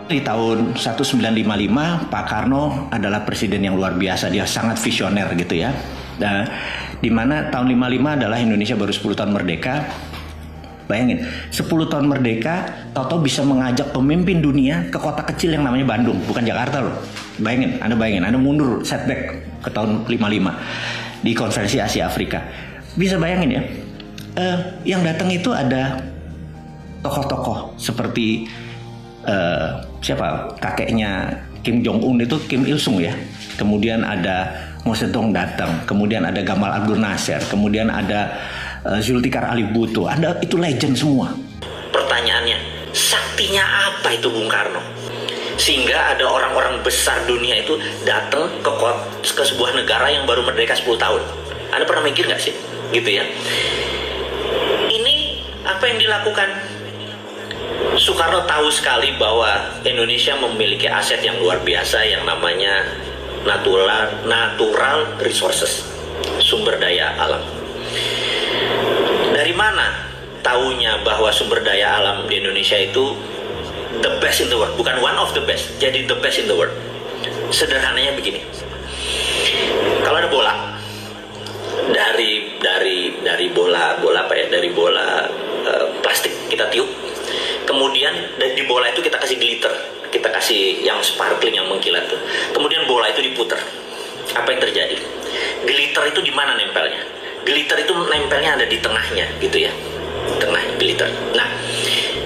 Di tahun 1955, Pak Karno adalah presiden yang luar biasa. Dia sangat visioner gitu ya. Nah, di mana tahun 55 adalah Indonesia baru 10 tahun merdeka. Bayangin, 10 tahun merdeka, Toto bisa mengajak pemimpin dunia ke kota kecil yang namanya Bandung, bukan Jakarta loh. Bayangin, Anda mundur, setback ke tahun 55 di konferensi Asia Afrika. Bisa bayangin ya, yang datang itu ada tokoh-tokoh seperti siapa kakeknya Kim Jong Un itu Kim Il Sung ya. Kemudian ada Mao Zedong datang, kemudian ada Gamal Abdel Nasser, kemudian ada Zulfikar Ali Bhutto. Anda itu legend semua. Pertanyaannya, saktinya apa itu Bung Karno? Sehingga ada orang-orang besar dunia itu datang ke sebuah negara yang baru merdeka 10 tahun. Anda pernah mikir nggak sih? Gitu ya. Ini apa yang dilakukan? Soekarno tahu sekali bahwa Indonesia memiliki aset yang luar biasa yang namanya natural resources, sumber daya alam. Dari mana taunya bahwa sumber daya alam di Indonesia itu the best in the world, bukan one of the best, jadi the best in the world? Sederhananya begini, kalau ada bola, dari bola apa ya, dari bola plastik kita tiup, kemudian di bola itu kita kasih glitter, kita kasih yang sparkling, yang mengkilat tuh. Kemudian bola itu diputer. Apa yang terjadi? Glitter itu di mana nempelnya? Glitter itu nempelnya ada di tengahnya, gitu ya. Tengah glitter. Nah,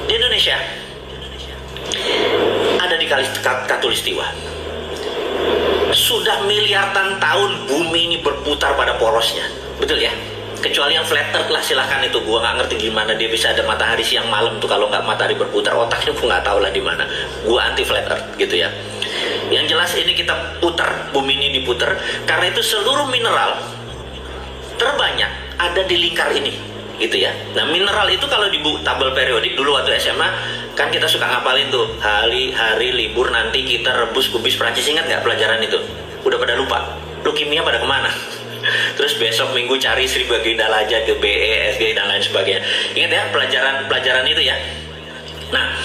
di Indonesia ada di Katulistiwa. Sudah miliaran tahun bumi ini berputar pada porosnya, betul ya? Kecuali yang flat earth lah, silahkan itu. Gua nggak ngerti gimana dia bisa ada matahari siang malam tuh kalau nggak matahari berputar. Otaknya gua nggak tahu lah di mana. Gua anti flat earth gitu ya. Yang jelas ini kita putar, bumi ini diputar. Karena itu seluruh mineral terbanyak ada di lingkar ini, gitu ya. Nah, mineral itu kalau di tabel periodik dulu waktu SMA kan kita suka ngapalin tuh hari libur nanti kita rebus kubis Prancis. Ingat nggak pelajaran itu? Udah pada lupa. Lu kimia pada kemana? Terus besok minggu cari Sri Baginda Laja ke BE, SG dan lain sebagainya. Ingat ya pelajaran itu ya. Nah,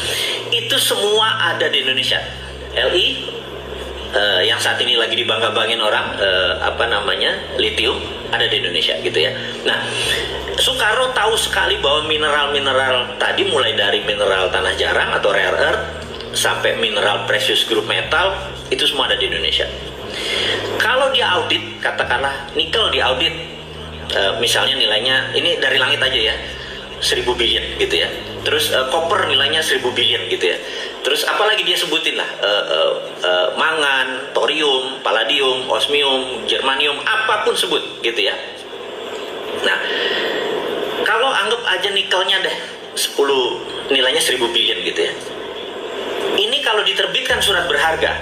itu semua ada di Indonesia. LI yang saat ini lagi dibangga-banggain orang, litium, ada di Indonesia gitu ya. Nah, Soekarno tahu sekali bahwa mineral-mineral tadi, mulai dari mineral tanah jarang atau rare earth sampai mineral precious group metal, itu semua ada di Indonesia. Kalau dia audit, katakanlah nikel di audit, misalnya nilainya ini dari langit aja ya, 1000 billion gitu ya. Terus copper nilainya 1000 billion gitu ya. Terus apalagi dia sebutin lah, mangan, thorium, palladium, osmium, germanium, apapun sebut gitu ya. Nah, kalau anggap aja nikelnya deh 10, nilainya 1000 billion gitu ya. Ini kalau diterbitkan surat berharga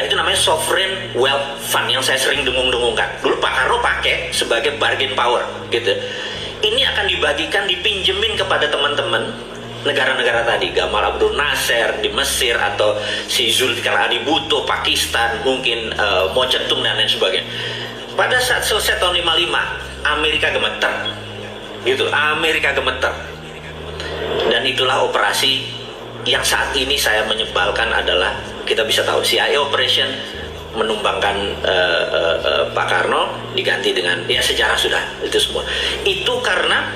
itu namanya sovereign wealth fund yang saya sering dengung-dengungkan. Dulu Pak Karno pakai sebagai bargain power gitu. Ini akan dibagikan, dipinjemin kepada teman-teman negara-negara tadi, Gamal Abdel Nasser di Mesir, atau si Zulfikar Ali Bhutto Pakistan, mungkin Mao Zedong dan lain sebagainya. Pada saat selesai tahun 55, Amerika gemeter gitu, Amerika gemeter. Dan itulah operasi yang saat ini saya menyebalkan adalah, kita bisa tahu CIA operation menumbangkan Pak Karno, diganti dengan ya sejarah sudah itu semua. Itu karena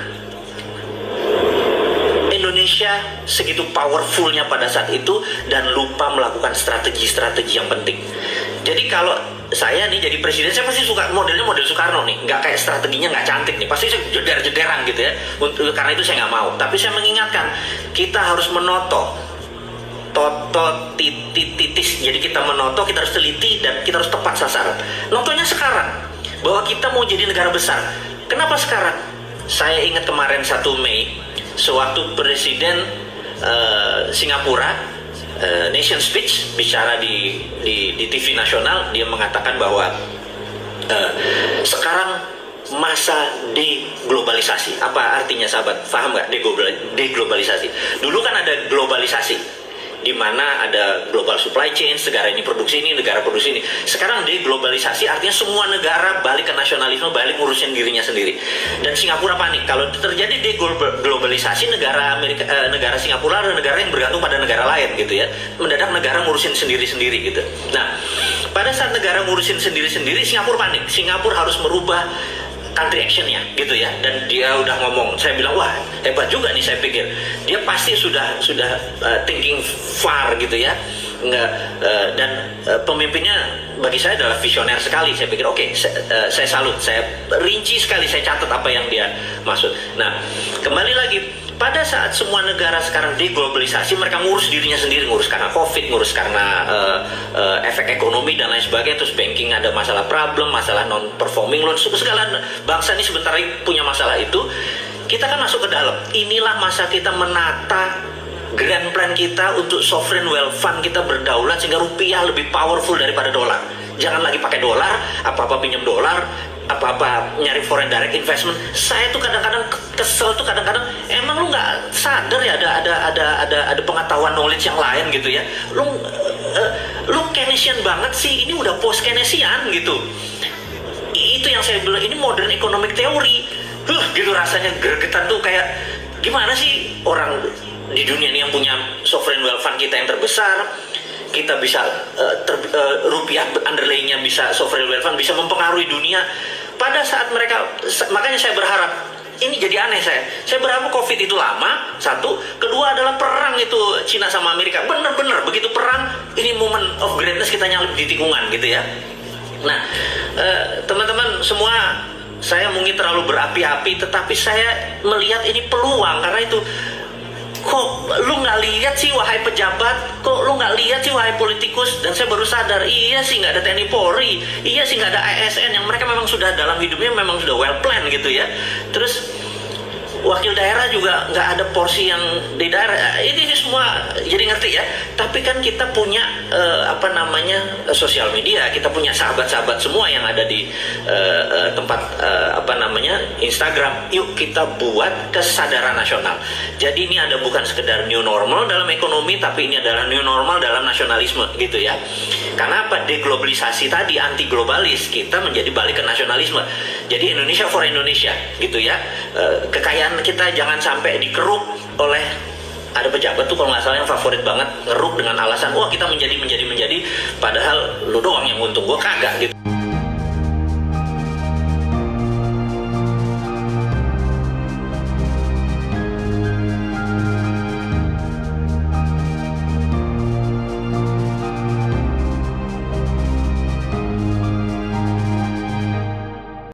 Indonesia segitu powerfulnya pada saat itu dan lupa melakukan strategi-strategi yang penting. Jadi kalau saya nih jadi presiden, saya pasti suka model Soekarno nih, nggak kayak strateginya nggak cantik nih, pasti saya jeder-jederan gitu ya. Karena itu saya nggak mau, tapi saya mengingatkan kita harus menoto titis. Jadi kita menoto, kita harus teliti dan kita harus tepat sasaran. Notonya sekarang bahwa kita mau jadi negara besar. Kenapa sekarang? Saya ingat kemarin 1 Mei sewaktu Presiden Singapura nation speech bicara di TV nasional, dia mengatakan bahwa sekarang masa deglobalisasi. Apa artinya sahabat? Paham nggak deglobalisasi? Dulu kan ada globalisasi. di mana ada global supply chain, negara ini produksi ini, negara produksi ini. Sekarang deglobalisasi artinya semua negara balik ke nasionalisme, balik ngurusin dirinya sendiri. Dan Singapura panik kalau terjadi deglobalisasi, negara Singapura adalah negara yang bergantung pada negara lain gitu ya. Mendadak negara ngurusin sendiri-sendiri gitu. Nah, pada saat negara ngurusin sendiri-sendiri, Singapura panik. Singapura harus merubah country actionnya gitu ya, dan dia udah ngomong, saya bilang wah hebat juga nih, saya pikir dia pasti sudah thinking far gitu ya, dan pemimpinnya bagi saya adalah visioner sekali. Saya pikir oke, saya salut, saya rinci sekali, saya catat apa yang dia maksud. Nah, kembali lagi pada saat semua negara sekarang deglobalisasi, mereka ngurus dirinya sendiri, ngurus karena COVID, ngurus karena efek ekonomi dan lain sebagainya. Terus banking ada masalah problem, masalah non-performing loan, segala bangsa ini sebentar lagi punya masalah itu. Kita kan masuk ke dalam. Inilah masa kita menata grand plan kita untuk sovereign wealth fund kita berdaulat sehingga rupiah lebih powerful daripada dolar. Jangan lagi pakai dolar, apa-apa pinjam dolar, apa-apa nyari foreign direct investment. Saya tuh kadang-kadang kesel tuh, kadang-kadang emang lu nggak sadar ya ada pengetahuan knowledge yang lain gitu ya. Lu Keynesian banget sih, ini udah post Keynesian gitu. Itu yang saya bilang, ini modern economic theory. Gitu rasanya gregetan tuh, kayak gimana sih orang di dunia ini yang punya sovereign wealth fund kita yang terbesar, kita bisa rupiah underlying-nya bisa, sovereign wealth fund bisa mempengaruhi dunia. Pada saat mereka, makanya saya berharap ini jadi aneh, saya berharap COVID itu lama, satu, kedua adalah perang itu Cina sama Amerika, bener-bener begitu perang, ini moment of greatness, kita nyalip di tikungan gitu ya. Nah, teman-teman semua, saya mungkin terlalu berapi-api, tetapi saya melihat ini peluang. Karena itu, kok lu nggak lihat sih wahai pejabat, kok lu nggak lihat sih wahai politikus. Dan saya baru sadar, iya sih nggak ada TNI Polri, iya sih nggak ada ASN, yang mereka memang sudah dalam hidupnya memang sudah well plan gitu ya. Terus wakil daerah juga nggak ada porsi yang di daerah. Ini semua jadi ngerti ya. Tapi kan kita punya sosial media, kita punya sahabat-sahabat semua yang ada di tempat Instagram. Yuk kita buat kesadaran nasional. Jadi ini ada bukan sekedar new normal dalam ekonomi, tapi ini adalah new normal dalam nasionalisme gitu ya. Karena apa? Deglobalisasi tadi, anti globalis, kita menjadi balik ke nasionalisme. Jadi Indonesia for Indonesia gitu ya. Kekayaan kita jangan sampai dikeruk oleh, ada pejabat tuh kalau nggak salah yang favorit banget ngeruk dengan alasan wah kita menjadi, padahal lu doang yang untung, gua kagak gitu.